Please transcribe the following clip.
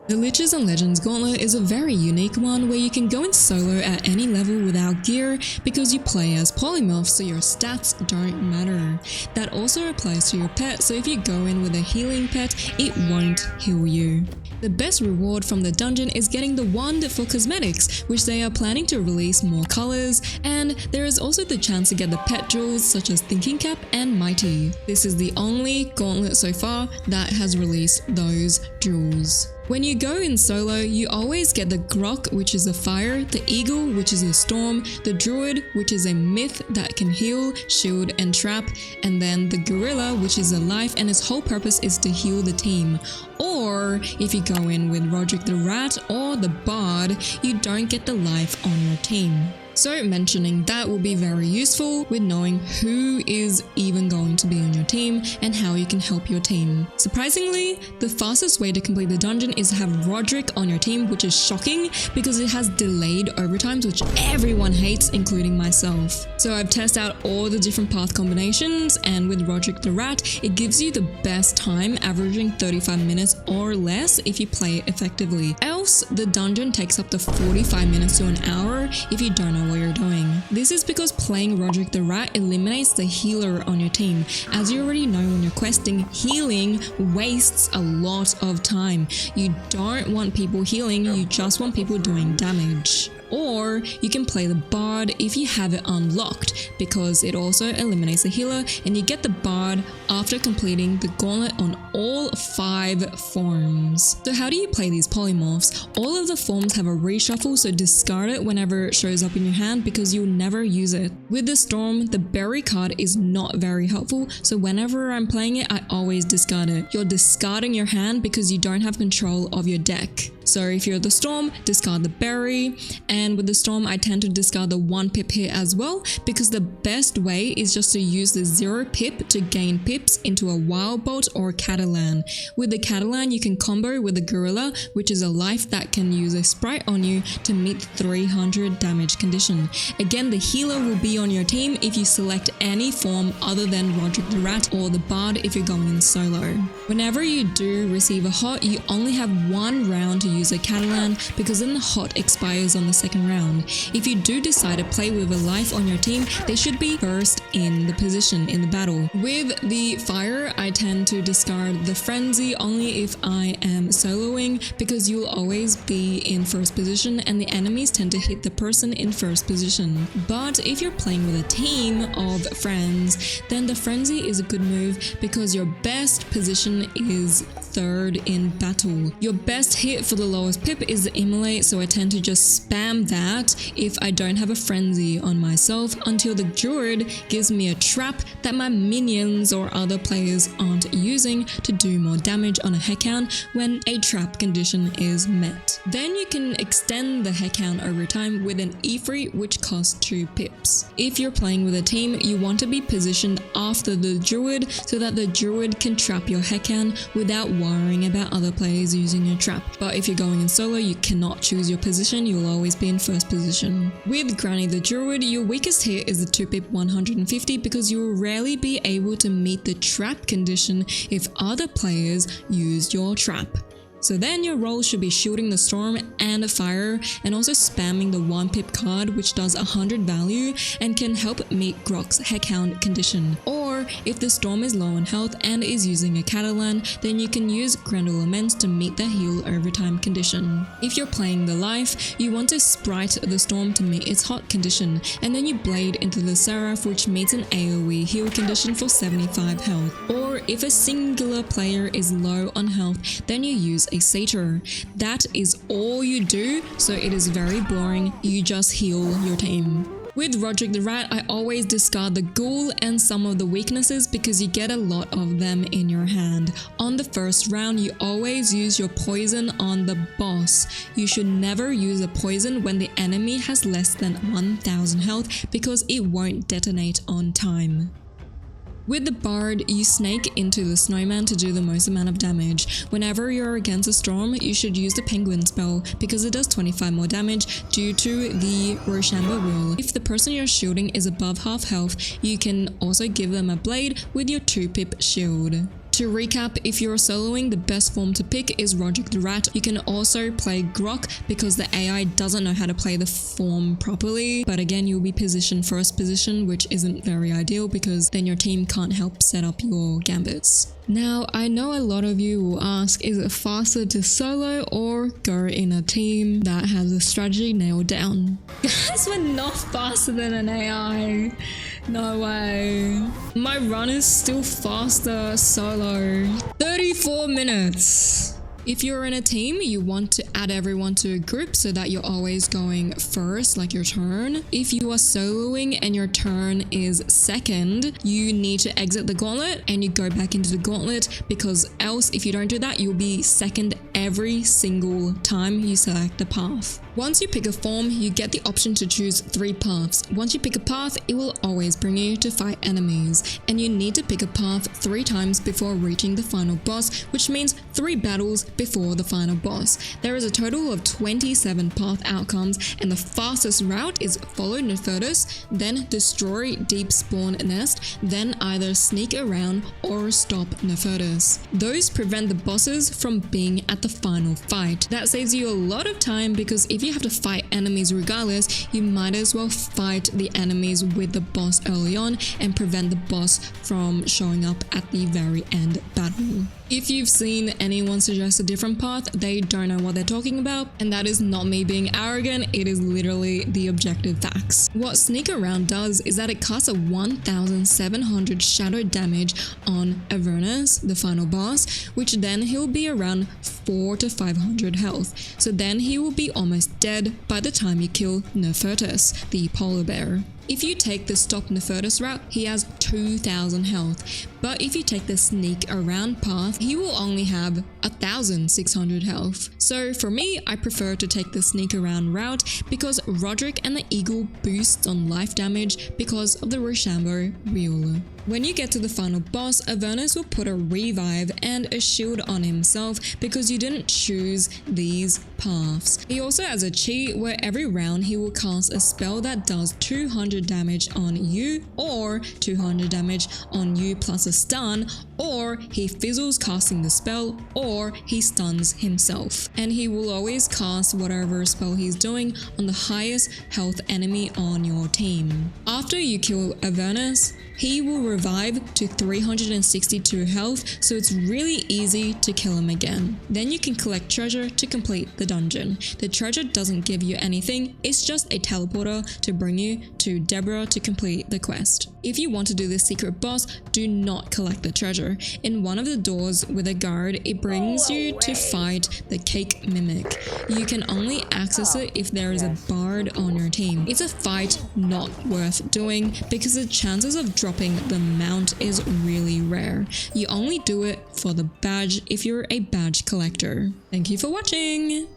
The Liches and Legends Gauntlet is a very unique one where you can go in solo at any level without gear because you play as polymorphs, so your stats don't matter. That also applies to your pet, so if you go in with a healing pet, it won't heal you. The best reward from the dungeon is getting the wand for cosmetics, which they are planning to release more colors, and there is also the chance to get the pet jewels such as Thinking Cap and Mighty. This is the only gauntlet so far that has released those jewels. When you go in solo, you always get the Grok, which is a fire, the Eagle, which is a storm, the druid, which is a myth that can heal, shield, and trap, and then the gorilla, which is a life and its whole purpose is to heal the team. Or if you go in with Rodrick the Rat or the Bard, you don't get the life on your team. So mentioning that will be very useful with knowing who is even going to be on your team and how you can help your team. Surprisingly, the fastest way to complete the dungeon is to have Rodrick on your team, which is shocking because it has delayed overtimes, which everyone hates, including myself. So I've tested out all the different path combinations, and with Rodrick the Rat, it gives you the best time, averaging 35 minutes or less if you play it effectively. Else, the dungeon takes up to 45 minutes to an hour if you don't know what you're doing. This is because playing Rodrick the Rat eliminates the healer on your team. As you already know, when you're questing, healing wastes a lot of time. You don't want people healing, you just want people doing damage. Or you can play the Bard if you have it unlocked, because it also eliminates the healer and you get the Bard after completing the gauntlet on all 5 forms. So how do you play these polymorphs? All of the forms have a reshuffle, so discard it whenever it shows up in your hand because you'll never use it. With the Storm, the berry card is not very helpful, so whenever I'm playing it, I always discard it. You're discarding your hand because you don't have control of your deck. So if you're the Storm, discard the berry, and with the Storm I tend to discard the 1 pip hit as well, because the best way is just to use the 0 pip to gain pips into a Wild Bolt or a Catalan. With the Catalan you can combo with the Gorilla, which is a life that can use a sprite on you to meet 300 damage condition. Again, the healer will be on your team if you select any form other than Rodrick the Rat or the Bard if you're going in solo. Whenever you do receive a hot, you only have 1 round to use a Catalan because then the hot expires on the 2nd round. If you do decide to play with a life on your team, they should be first in the position in the battle. With the fire, I tend to discard the frenzy only if I am soloing because you'll always be in first position and the enemies tend to hit the person in first position. But if you're playing with a team of friends, then the frenzy is a good move because your best position is 3rd in battle. Your best hit for the lowest pip is the immolate, so I tend to just spam that if I don't have a frenzy on myself until the druid gives me a trap that my minions or other players aren't using to do more damage on a head count when a trap condition is met. Then you can extend the head count over time with an Ifrit, which costs 2 pips. If you're playing with a team, you want to be positioned after the druid so that the druid can trap your head count without worrying about other players using your trap. But if you're going in solo, you cannot choose your position, you'll always be in first position. With Granny the Druid, your weakest hit is the 2 pip 150 because you will rarely be able to meet the trap condition if other players use your trap. So then your role should be shielding the Storm and a fire and also spamming the 1 pip card, which does 100 value and can help meet Grok's head count condition. Or if the Storm is low on health and is using a Catalan, then you can use Grendel Lament to meet the heal overtime condition. If you're playing the life, you want to sprite the Storm to meet its hot condition, and then you blade into the Seraph, which meets an AoE heal condition for 75 health. Or if a singular player is low on health, then you use a satyr. That is all you do, so it is very boring, you just heal your team. With Rodrick the Rat, I always discard the Ghoul and some of the weaknesses because you get a lot of them in your hand. On the first round, you always use your poison on the boss. You should never use a poison when the enemy has less than 1000 health because it won't detonate on time. With the Bard, you snake into the snowman to do the most amount of damage. Whenever you're against a storm, you should use the penguin spell because it does 25 more damage due to the Rochambeau rule. If the person you're shielding is above half health, you can also give them a blade with your 2 pip shield. To recap, if you're soloing, the best form to pick is Rodrick The Rat. You can also play Grok because the AI doesn't know how to play the form properly, but again, you'll be positioned first position, which isn't very ideal because then your team can't help set up your gambits. Now, I know a lot of you will ask, is it faster to solo or go in a team that has a strategy nailed down? Guys, we're not faster than an AI. No way. My run is still faster solo. 34 minutes. If you're in a team, you want to add everyone to a group so that you're always going first, like your turn. If you are soloing and your turn is second, you need to exit the gauntlet and you go back into the gauntlet, because else if you don't do that, you'll be second every single time you select a path. Once you pick a form, you get the option to choose 3 paths. Once you pick a path, it will always bring you to fight enemies, and you need to pick a path 3 times before reaching the final boss, which means 3 battles before the final boss. There is a total of 27 path outcomes, and the fastest route is follow Tntosion, then destroy deep spawn nest, then either sneak around or stop Tntosion. Those prevent the bosses from being at the final fight. That saves you a lot of time, because if you have to fight enemies regardless, you might as well fight the enemies with the boss early on and prevent the boss from showing up at the very end battle. If you've seen anyone suggest a different path, they don't know what they're talking about, and that is not me being arrogant, it is literally the objective facts. What Sneak Around does is that it casts a 1700 shadow damage on Avernus, the final boss, which then he'll be around 400 to 500 health, so then he will be almost dead by the time you kill Tntosion, the polar bear. If you take the stop Tntosion route, he has 2000 health, but if you take the sneak around path, he will only have 1600 health. So for me, I prefer to take the sneak around route because Rodrick and the Eagle boosts on life damage because of the Rochambeau wheel. When you get to the final boss, Avernus will put a revive and a shield on himself because you didn't choose these paths. He also has a cheat where every round he will cast a spell that does 200 damage on you, or 200 damage on you plus a stun, or he fizzles casting the spell, or he stuns himself. And he will always cast whatever spell he's doing on the highest health enemy on your team. After you kill Avernus, he will revive to 362 health, so it's really easy to kill him again. Then you can collect treasure to complete the dungeon. The treasure doesn't give you anything, it's just a teleporter to bring you to Deborah to complete the quest. If you want to do the secret boss, do not collect the treasure. In one of the doors with a guard, it brings you to fight the cake mimic. You can only access it if there is a bard on your team. It's a fight not worth doing because the chances of dropping the mount is really rare. You only do it for the badge if you're a badge collector. Thank you for watching!